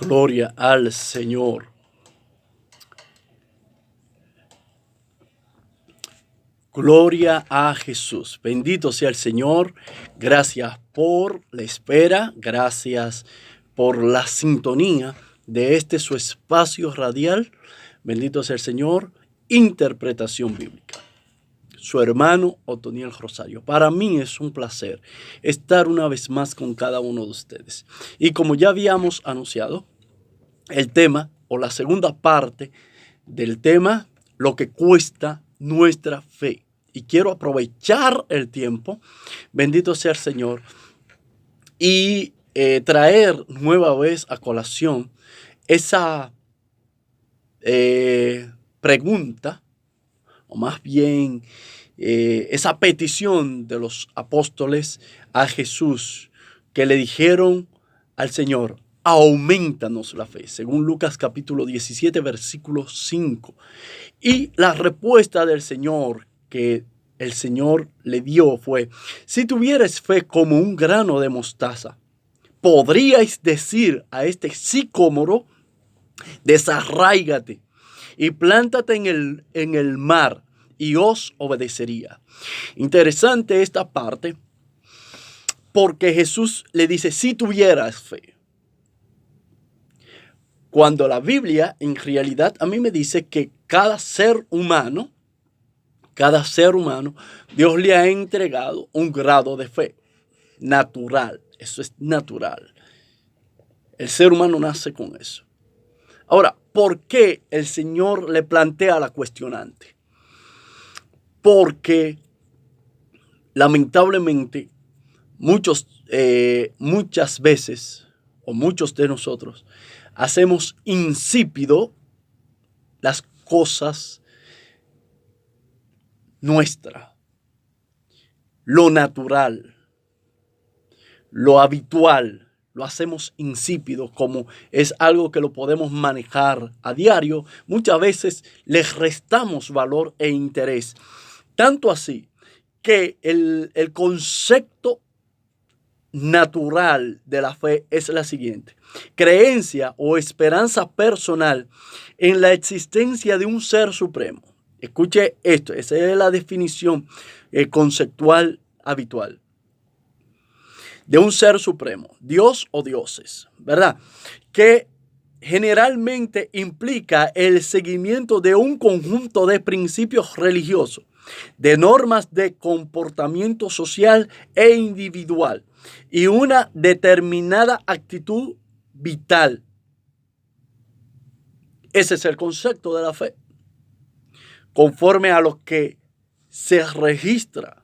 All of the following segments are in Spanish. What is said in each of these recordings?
Gloria al Señor. Gloria a Jesús. Bendito sea el Señor. Gracias por la espera. Gracias por la sintonía de este su espacio radial. Bendito sea el Señor. Interpretación bíblica. Su hermano Otoniel Rosario. Para mí es un placer estar una vez más con cada uno de ustedes. Y como ya habíamos anunciado, el tema o la segunda parte del tema, lo que cuesta nuestra fe. Y quiero aprovechar el tiempo, bendito sea el Señor, y traer nueva vez a colación esa pregunta, o más bien esa petición de los apóstoles a Jesús, que le dijeron al Señor: aumentanos la fe, según Lucas capítulo 17, versículo 5. Y la respuesta del Señor que el Señor le dio fue: si tuvierais fe como un grano de mostaza, podríais decir a este sicómoro: desarráigate y plántate en el mar, y os obedecería. Interesante esta parte, porque Jesús le dice: si tuvieras fe. Cuando la Biblia en realidad a mí me dice que cada ser humano, Dios le ha entregado un grado de fe natural. Eso es natural. El ser humano nace con eso. Ahora, ¿por qué el Señor le plantea la cuestionante? Porque lamentablemente muchas veces, o muchos de nosotros, hacemos insípido las cosas nuestras, lo natural, lo habitual, lo hacemos insípido, como es algo que lo podemos manejar a diario. Muchas veces les restamos valor e interés, tanto así que el concepto natural de la fe es la siguiente: creencia o esperanza personal en la existencia de un ser supremo. Escuche esto, esa es la definición conceptual habitual. De un ser supremo, Dios o dioses, ¿verdad? Que generalmente implica el seguimiento de un conjunto de principios religiosos, de normas de comportamiento social e individual y una determinada actitud vital. Ese es el concepto de la fe, conforme a lo que se registra.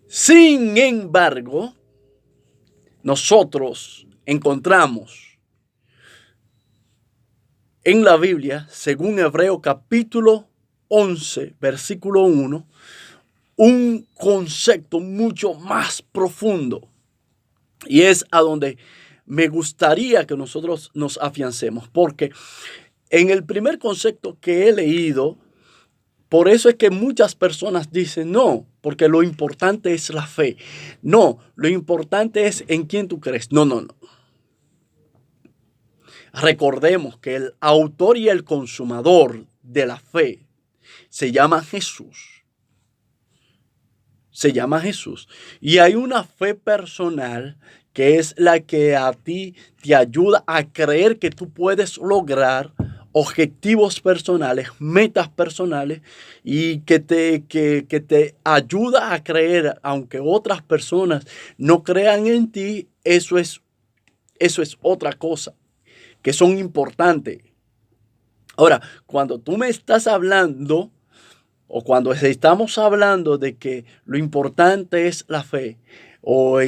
Sin embargo, nosotros encontramos en la Biblia, según Hebreos capítulo 11, versículo 1, un concepto mucho más profundo. Y es a donde me gustaría que nosotros nos afiancemos, porque en el primer concepto que he leído, por eso es que muchas personas dicen: no, porque lo importante es la fe. No, lo importante es en quién tú crees. No. Recordemos que el autor y el consumador de la fe se llama Jesús. Se llama Jesús. Y hay una fe personal que es la que a ti te ayuda a creer que tú puedes lograr objetivos personales, metas personales, y que te ayuda a creer, aunque otras personas no crean en ti. Eso es otra cosa, que son importantes. Ahora, cuando tú me estás hablando, o cuando estamos hablando de que lo importante es la fe, o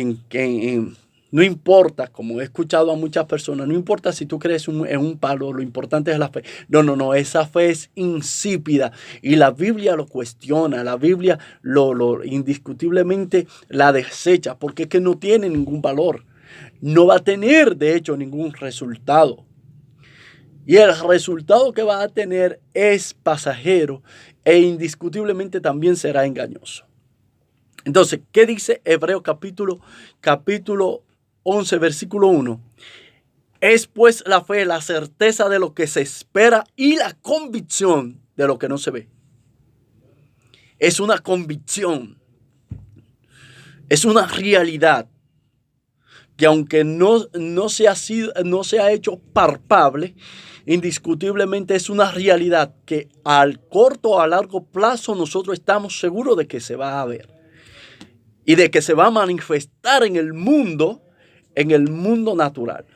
no importa, como he escuchado a muchas personas, no importa si tú crees en un palo, lo importante es la fe. No, esa fe es insípida y la Biblia lo cuestiona, la Biblia lo indiscutiblemente la desecha, porque es que no tiene ningún valor, no va a tener de hecho ningún resultado. Y el resultado que va a tener es pasajero e indiscutiblemente también será engañoso. Entonces, ¿qué dice Hebreos capítulo 11, versículo 1? Es pues la fe, la certeza de lo que se espera y la convicción de lo que no se ve. Es una convicción, es una realidad que aunque no se ha hecho palpable, indiscutiblemente es una realidad que al corto o a largo plazo nosotros estamos seguros de que se va a ver y de que se va a manifestar en el mundo natural.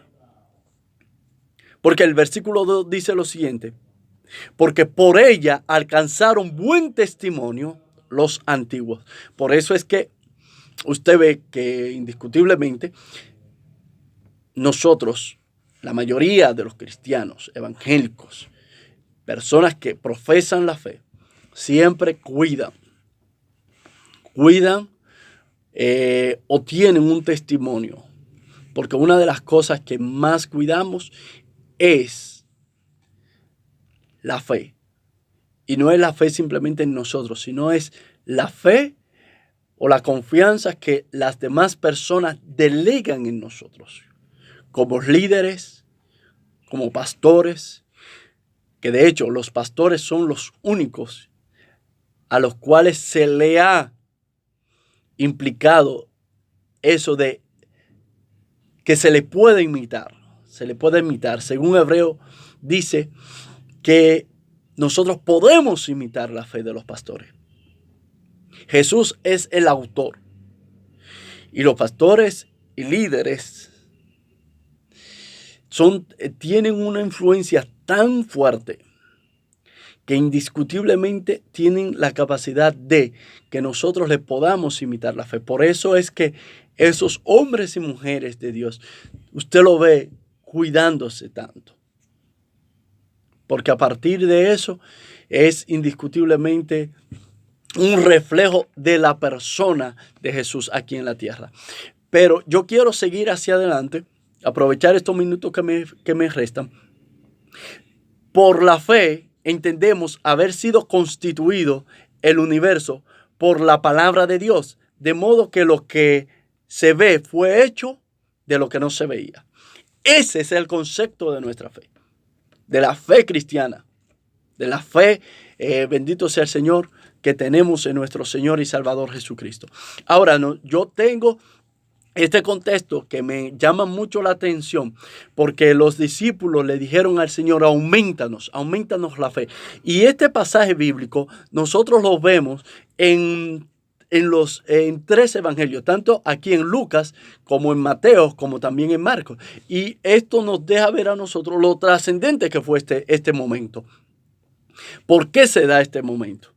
Porque el versículo 2 dice lo siguiente: porque por ella alcanzaron buen testimonio los antiguos. Por eso es que usted ve que indiscutiblemente nosotros, la mayoría de los cristianos evangélicos, personas que profesan la fe, siempre cuidan o tienen un testimonio. Porque una de las cosas que más cuidamos es la fe. Y no es la fe simplemente en nosotros, sino es la fe o la confianza que las demás personas delegan en nosotros. Como líderes, como pastores, que de hecho los pastores son los únicos a los cuales se le ha implicado eso de que se le puede imitar. Se le puede imitar. Según Hebreo dice que nosotros podemos imitar la fe de los pastores. Jesús es el autor. Y los pastores y líderes tienen una influencia tan fuerte que indiscutiblemente tienen la capacidad de que nosotros le podamos imitar la fe. Por eso es que esos hombres y mujeres de Dios, usted lo ve cuidándose tanto. Porque a partir de eso es indiscutiblemente un reflejo de la persona de Jesús aquí en la tierra. Pero yo quiero seguir hacia adelante, aprovechar estos minutos que me restan. Por la fe entendemos haber sido constituido el universo por la palabra de Dios, de modo que lo que se ve fue hecho de lo que no se veía. Ese es el concepto de nuestra fe, de la fe cristiana, de la fe, bendito sea el Señor, que tenemos en nuestro Señor y Salvador Jesucristo. Ahora, yo tengo este contexto que me llama mucho la atención, porque los discípulos le dijeron al Señor: aumentanos la fe. Y este pasaje bíblico nosotros lo vemos en 3 evangelios, tanto aquí en Lucas como en Mateo, como también en Marcos. Y esto nos deja ver a nosotros lo trascendente que fue este momento. ¿Por qué se da este momento?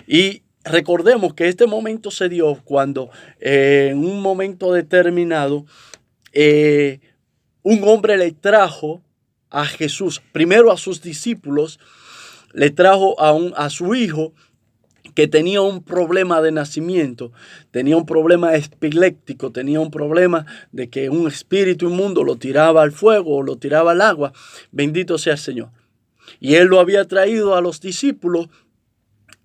Y recordemos que este momento se dio cuando en un momento determinado un hombre le trajo a Jesús, primero a sus discípulos, le trajo a su hijo que tenía un problema de nacimiento, tenía un problema epiléptico, tenía un problema de que un espíritu inmundo lo tiraba al fuego o lo tiraba al agua. Bendito sea el Señor. Y él lo había traído a los discípulos.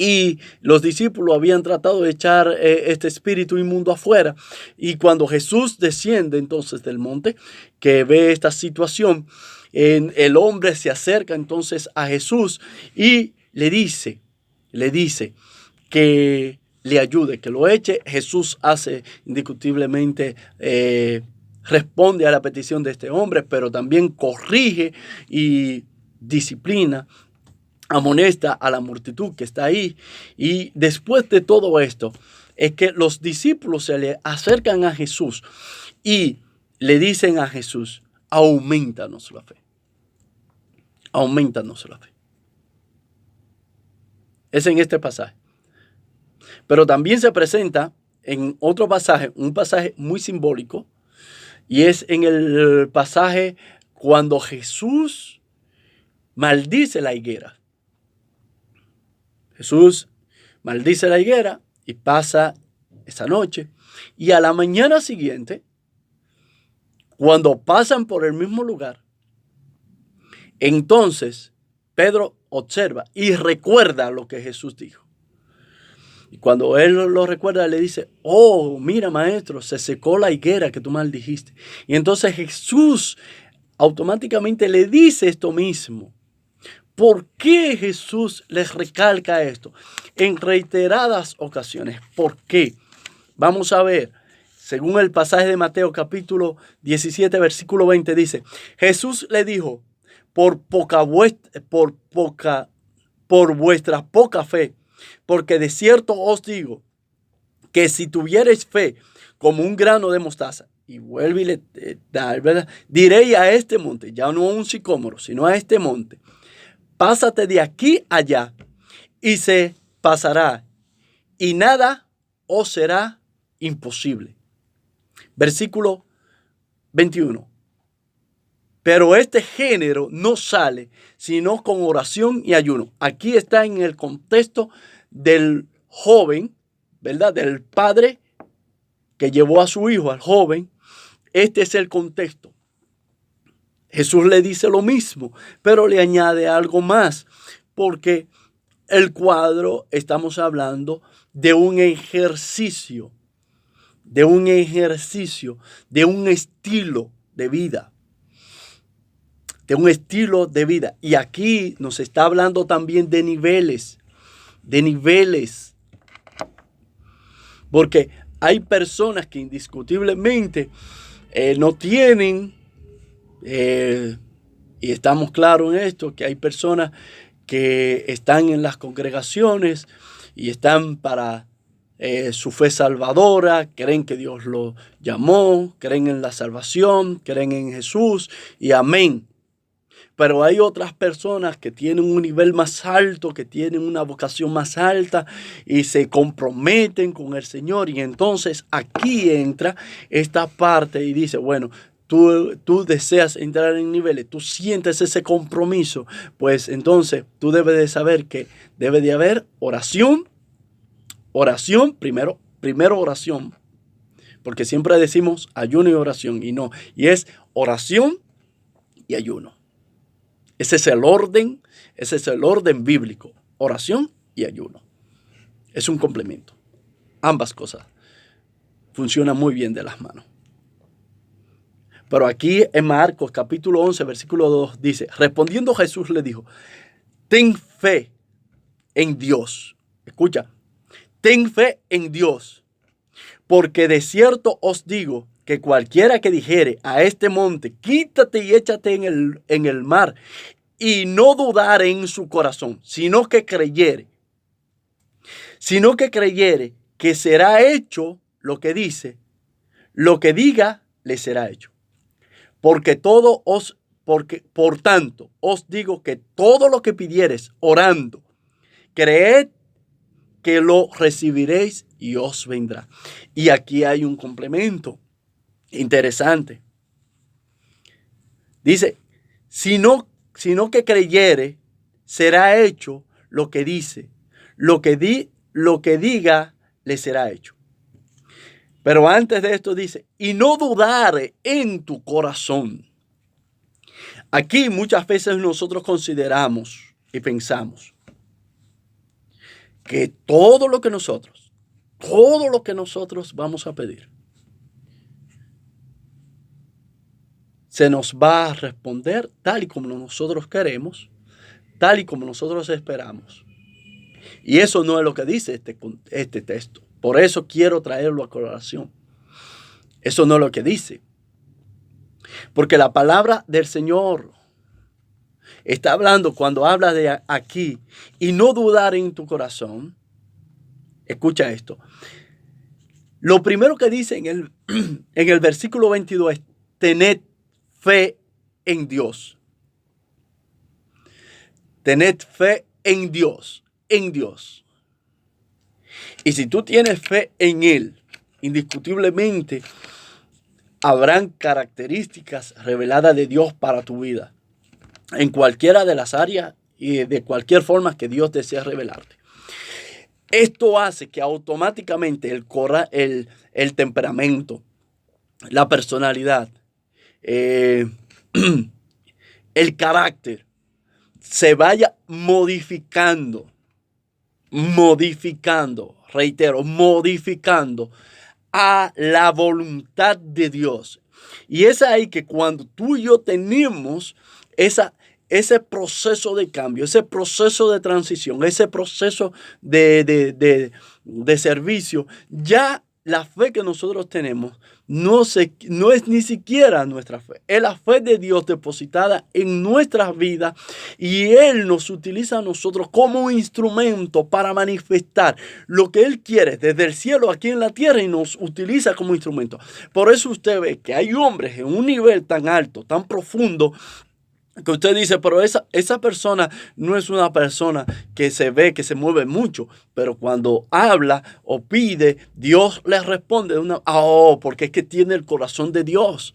Y los discípulos habían tratado de echar este espíritu inmundo afuera. Y cuando Jesús desciende entonces del monte, que ve esta situación, el hombre se acerca entonces a Jesús y le dice que le ayude, que lo eche. Jesús hace indiscutiblemente, responde a la petición de este hombre, pero también corrige y disciplina, amonesta a la multitud que está ahí. Y después de todo esto es que los discípulos se le acercan a Jesús y le dicen a Jesús: aumentanos la fe. Aumentanos la fe. Es en este pasaje. Pero también se presenta en otro pasaje, un pasaje muy simbólico, y es en el pasaje cuando Jesús maldice la higuera. Jesús maldice la higuera y pasa esa noche. Y a la mañana siguiente, cuando pasan por el mismo lugar, entonces Pedro observa y recuerda lo que Jesús dijo. Y cuando él lo recuerda, le dice: oh, mira, maestro, se secó la higuera que tú maldijiste. Y entonces Jesús automáticamente le dice esto mismo. ¿Por qué Jesús les recalca esto? En reiteradas ocasiones. ¿Por qué? Vamos a ver. Según el pasaje de Mateo capítulo 17, versículo 20 dice, Jesús le dijo, por vuestra poca fe, porque de cierto os digo que si tuviereis fe como un grano de mostaza, y vuelve y le da, ¿verdad? Diréis a este monte, ya no a un sicómoro, sino a este monte, pásate de aquí allá, y se pasará, y nada os será imposible. Versículo 21. Pero este género no sale sino con oración y ayuno. Aquí está en el contexto del joven, ¿verdad? Del padre que llevó a su hijo, al joven. Este es el contexto. Jesús le dice lo mismo, pero le añade algo más, porque el cuadro, estamos hablando de un ejercicio, de un estilo de vida. De un estilo de vida. Y aquí nos está hablando también de niveles. Porque hay personas que indiscutiblemente no tienen, y estamos claros en esto, que hay personas que están en las congregaciones y están para su fe salvadora, creen que Dios lo llamó, creen en la salvación, creen en Jesús y amén. Pero hay otras personas que tienen un nivel más alto, que tienen una vocación más alta y se comprometen con el Señor. Y entonces aquí entra esta parte y dice, bueno, tú deseas entrar en niveles, tú sientes ese compromiso, pues entonces tú debes de saber que debe de haber oración, primero oración, porque siempre decimos ayuno y oración, y no, y es oración y ayuno. Ese es el orden bíblico, oración y ayuno. Es un complemento. Ambas cosas funcionan muy bien de las manos. Pero aquí en Marcos capítulo 11, versículo 2 dice, respondiendo Jesús le dijo, ten fe en Dios. Escucha, ten fe en Dios, porque de cierto os digo que cualquiera que dijere a este monte, quítate y échate en el mar, y no dudare en su corazón, sino que creyere que será hecho lo que dice, lo que diga le será hecho. Por tanto, os digo que todo lo que pidiereis orando, creed que lo recibiréis y os vendrá. Y aquí hay un complemento interesante. Dice, sino que creyere, será hecho lo que dice, lo que diga, le será hecho. Pero antes de esto dice, y no dudare en tu corazón. Aquí muchas veces nosotros consideramos y pensamos que todo lo que nosotros vamos a pedir, se nos va a responder tal y como nosotros queremos, tal y como nosotros esperamos. Y eso no es lo que dice este texto. Por eso quiero traerlo a colación. Eso no es lo que dice. Porque la palabra del Señor está hablando cuando habla de aquí y no dudar en tu corazón. Escucha esto. Lo primero que dice en el versículo 22 es tened fe en Dios. Tened fe en Dios. En Dios. Y si tú tienes fe en Él, indiscutiblemente habrán características reveladas de Dios para tu vida, en cualquiera de las áreas y de cualquier forma que Dios desee revelarte. Esto hace que automáticamente el temperamento, la personalidad, el carácter se vaya modificando, reitero, modificando a la voluntad de Dios. Y es ahí que cuando tú y yo tenemos ese proceso de cambio, ese proceso de transición, ese proceso de servicio, ya la fe que nosotros tenemos no es ni siquiera nuestra fe, es la fe de Dios depositada en nuestras vidas y Él nos utiliza a nosotros como un instrumento para manifestar lo que Él quiere desde el cielo aquí en la tierra y nos utiliza como instrumento. Por eso usted ve que hay hombres en un nivel tan alto, tan profundo, que usted dice, pero esa persona no es una persona que se ve, que se mueve mucho, pero cuando habla o pide, Dios le responde porque es que tiene el corazón de Dios.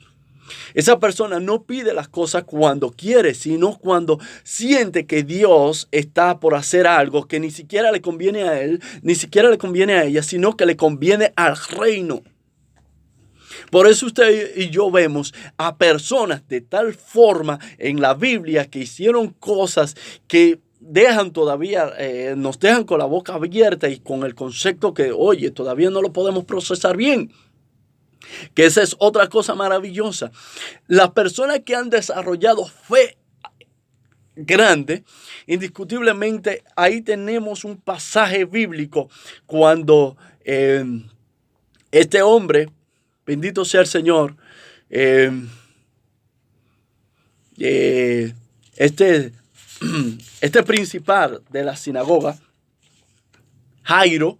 Esa persona no pide las cosas cuando quiere, sino cuando siente que Dios está por hacer algo que ni siquiera le conviene a él, ni siquiera le conviene a ella, sino que le conviene al reino. Por eso usted y yo vemos a personas de tal forma en la Biblia que hicieron cosas que dejan todavía, nos dejan con la boca abierta y con el concepto que, oye, todavía no lo podemos procesar bien. Que esa es otra cosa maravillosa. Las personas que han desarrollado fe grande, indiscutiblemente ahí tenemos un pasaje bíblico cuando este hombre, bendito sea el Señor, este principal de la sinagoga, Jairo,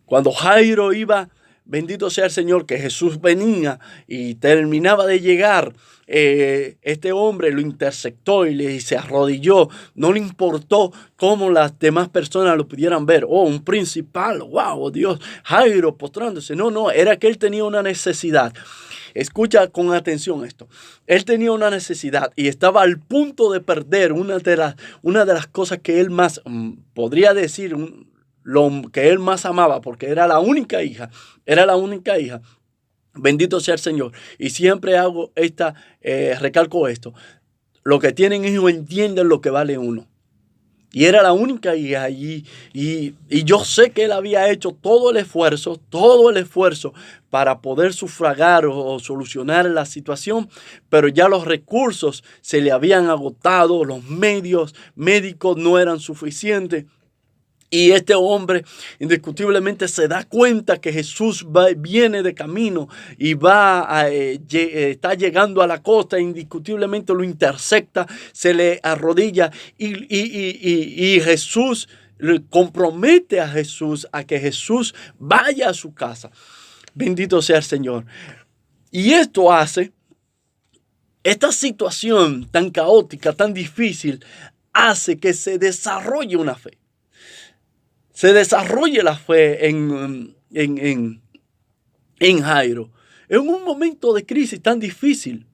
cuando Jairo iba, bendito sea el Señor, que Jesús venía y terminaba de llegar, este hombre lo interceptó y se arrodilló. No le importó cómo las demás personas lo pudieran ver. Oh, un principal, wow, Dios, Jairo postrándose. No, era que él tenía una necesidad. Escucha con atención esto. Él tenía una necesidad y estaba al punto de perder una de las cosas que él más, podría decir, lo que él más amaba, porque era la única hija. Bendito sea el Señor. Y siempre recalco esto. Los que tienen hijos entienden lo que vale uno. Y era la única hija allí. Y yo sé que él había hecho todo el esfuerzo para poder sufragar o solucionar la situación. Pero ya los recursos se le habían agotado, los medios médicos no eran suficientes. Y este hombre indiscutiblemente se da cuenta que Jesús viene de camino y está llegando a la costa, indiscutiblemente lo intercepta, se le arrodilla y Jesús compromete a Jesús a que Jesús vaya a su casa. Bendito sea el Señor. Y esto hace, esta situación tan caótica, tan difícil, hace que se desarrolle una fe. Se desarrolle la fe en Jairo. En un momento de crisis tan difícil.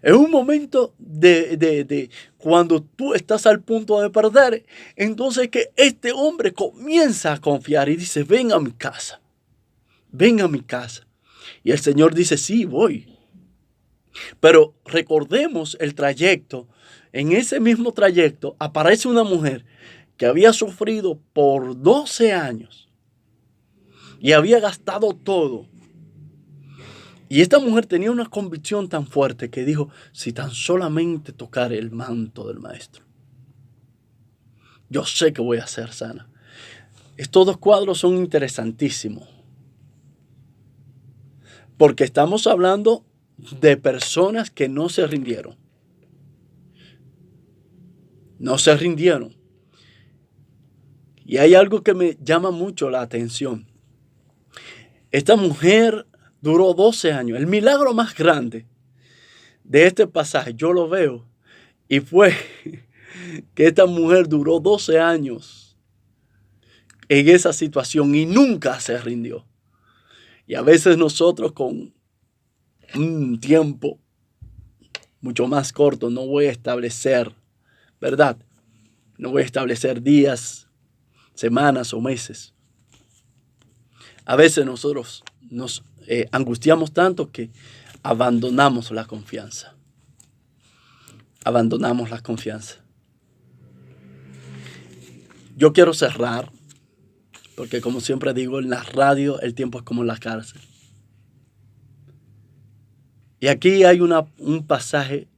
En un momento de cuando tú estás al punto de perder. Entonces que este hombre comienza a confiar y dice, ven a mi casa. Ven a mi casa. Y el Señor dice, sí, voy. Pero recordemos el trayecto. En ese mismo trayecto aparece una mujer que había sufrido por 12 años y había gastado todo. Y esta mujer tenía una convicción tan fuerte que dijo, si tan solamente tocar el manto del maestro, yo sé que voy a ser sana. Estos dos cuadros son interesantísimos, porque estamos hablando de personas que no se rindieron. No se rindieron. Y hay algo que me llama mucho la atención. Esta mujer duró 12 años. El milagro más grande de este pasaje, yo lo veo, y fue que esta mujer duró 12 años en esa situación y nunca se rindió. Y a veces nosotros con un tiempo mucho más corto, no voy a establecer, ¿verdad? No voy a establecer días, semanas o meses. A veces nosotros nos angustiamos tanto que abandonamos la confianza. Abandonamos la confianza. Yo quiero cerrar, porque como siempre digo, en la radio el tiempo es como en la cárcel. Y aquí hay un pasaje,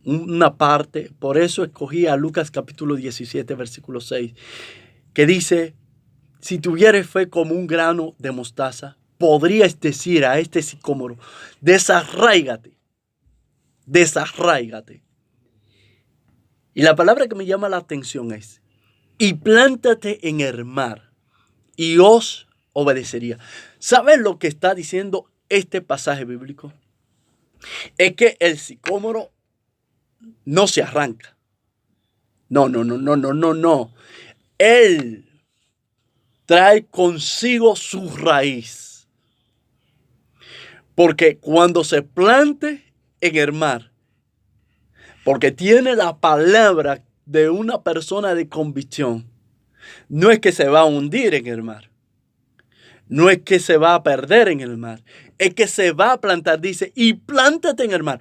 una parte, por eso escogí a Lucas capítulo 17, versículo 6, que dice, si tuvieres fe como un grano de mostaza, podrías decir a este sicómoro, desarráigate, desarráigate. Y la palabra que me llama la atención es, y plántate en el mar, y os obedecería. ¿Sabes lo que está diciendo este pasaje bíblico? Es que el sicómoro no se arranca. No. Él trae consigo su raíz. Porque cuando se plante en el mar, porque tiene la palabra de una persona de convicción, no es que se va a hundir en el mar. No es que se va a perder en el mar. Es que se va a plantar, dice, y plántate en el mar.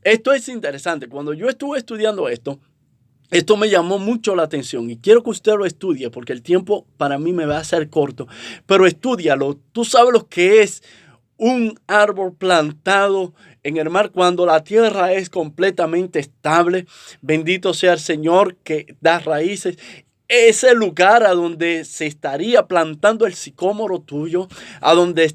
Esto es interesante. Cuando yo estuve estudiando esto me llamó mucho la atención y quiero que usted lo estudie porque el tiempo para mí me va a ser corto. Pero estúdialo. Tú sabes lo que es un árbol plantado en el mar cuando la tierra es completamente estable. Bendito sea el Señor que da raíces. Ese lugar a donde se estaría plantando el sicómoro tuyo, a donde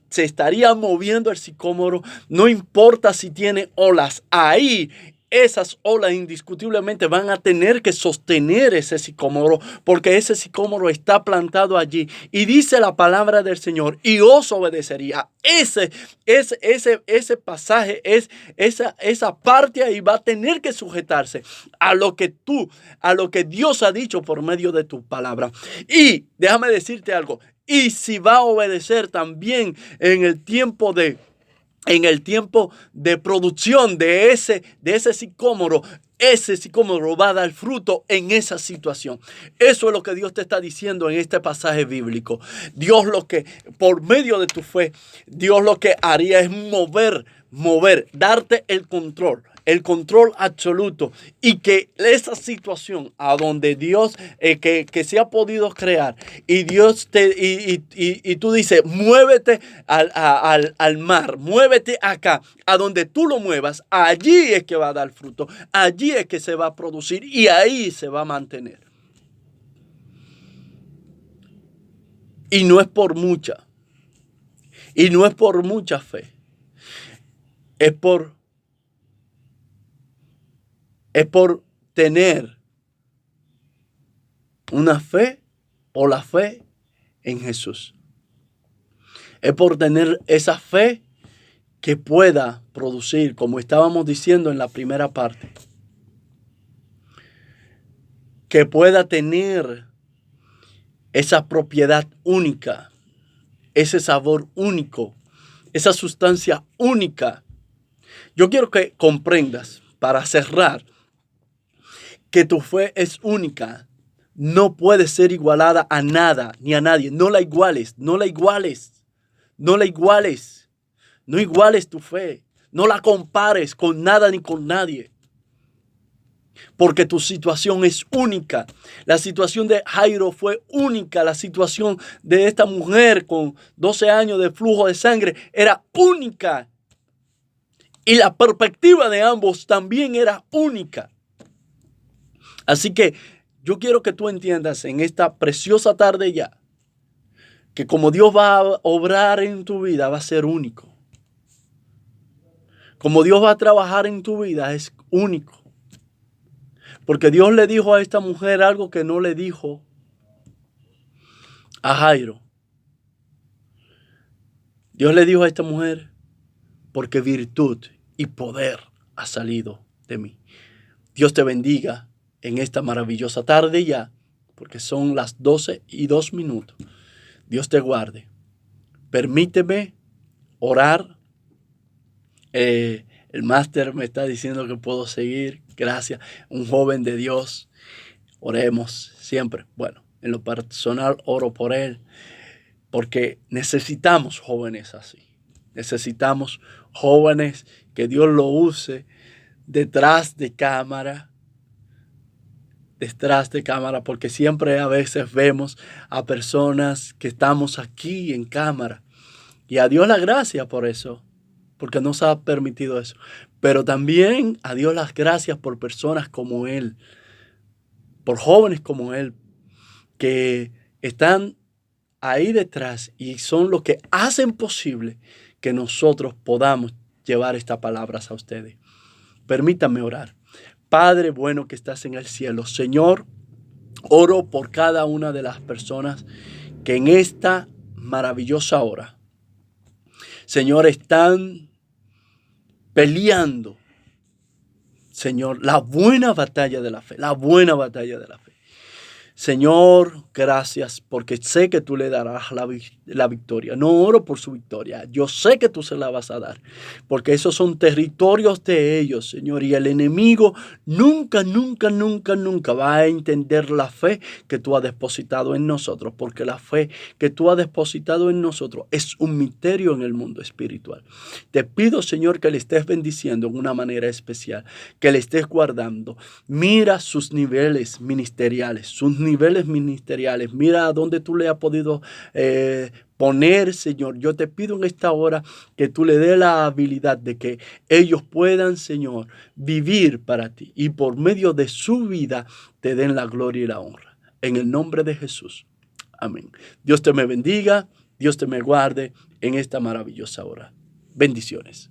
se estaría moviendo el sicómoro, no importa si tiene olas, ahí esas olas indiscutiblemente van a tener que sostener ese sicómoro, porque ese sicómoro está plantado allí. Y dice la palabra del Señor, y os obedecería. Ese pasaje, esa parte ahí va a tener que sujetarse a lo que Dios ha dicho por medio de tu palabra. Y déjame decirte algo, y si va a obedecer también en el tiempo de producción de ese sicómoro, ese sicómoro va a dar fruto en esa situación. Eso es lo que Dios te está diciendo en este pasaje bíblico. Dios por medio de tu fe, Dios lo que haría es mover, darte el control absoluto, y que esa situación a donde Dios que se ha podido crear y Dios y tú dices muévete al mar, muévete acá, a donde tú lo muevas, allí es que va a dar fruto, allí es que se va a producir y ahí se va a mantener. Y no es por mucha fe, es por tener una fe o la fe en Jesús. Es por tener esa fe que pueda producir, como estábamos diciendo en la primera parte, que pueda tener esa propiedad única, ese sabor único, esa sustancia única. Yo quiero que comprendas, para cerrar, que tu fe es única. No puede ser igualada a nada ni a nadie. No la iguales. No iguales tu fe. No la compares con nada ni con nadie. Porque tu situación es única. La situación de Jairo fue única. La situación de esta mujer con 12 años de flujo de sangre era única. Y la perspectiva de ambos también era única. Así que yo quiero que tú entiendas en esta preciosa tarde ya, que como Dios va a obrar en tu vida va a ser único. Como Dios va a trabajar en tu vida es único. Porque Dios le dijo a esta mujer algo que no le dijo a Jairo. Dios le dijo a esta mujer, porque virtud y poder ha salido de mí. Dios te bendiga en esta maravillosa tarde ya, porque son las 12:02. Dios te guarde. Permíteme orar. El máster me está diciendo que puedo seguir. Gracias. Un joven de Dios. Oremos siempre. Bueno, en lo personal oro por él, porque necesitamos jóvenes así. Necesitamos jóvenes que Dios lo use detrás de cámara, porque siempre a veces vemos a personas que estamos aquí en cámara. Y a Dios la gracia por eso. porque nos ha permitido eso. Pero también a Dios las gracias por personas como Él, por jóvenes como Él, que están ahí detrás y son los que hacen posible que nosotros podamos llevar estas palabras a ustedes. Permítanme orar. Padre bueno que estás en el cielo, Señor, oro por cada una de las personas que en esta maravillosa hora, Señor, están peleando, Señor, la buena batalla de la fe, la buena batalla de la fe. Señor, gracias porque sé que tú le darás la victoria. No oro por su victoria. Yo sé que tú se la vas a dar porque esos son territorios de ellos, Señor. Y el enemigo nunca, nunca, nunca, nunca va a entender la fe que tú has depositado en nosotros, porque la fe que tú has depositado en nosotros es un misterio en el mundo espiritual. Te pido, Señor, que le estés bendiciendo de una manera especial, que le estés guardando. Mira sus niveles ministeriales, mira a dónde tú le has podido poner, Señor. Yo te pido en esta hora que tú le des la habilidad de que ellos puedan, Señor, vivir para ti y por medio de su vida te den la gloria y la honra. En el nombre de Jesús. Amén. Dios te me bendiga, Dios te me guarde en esta maravillosa hora. Bendiciones.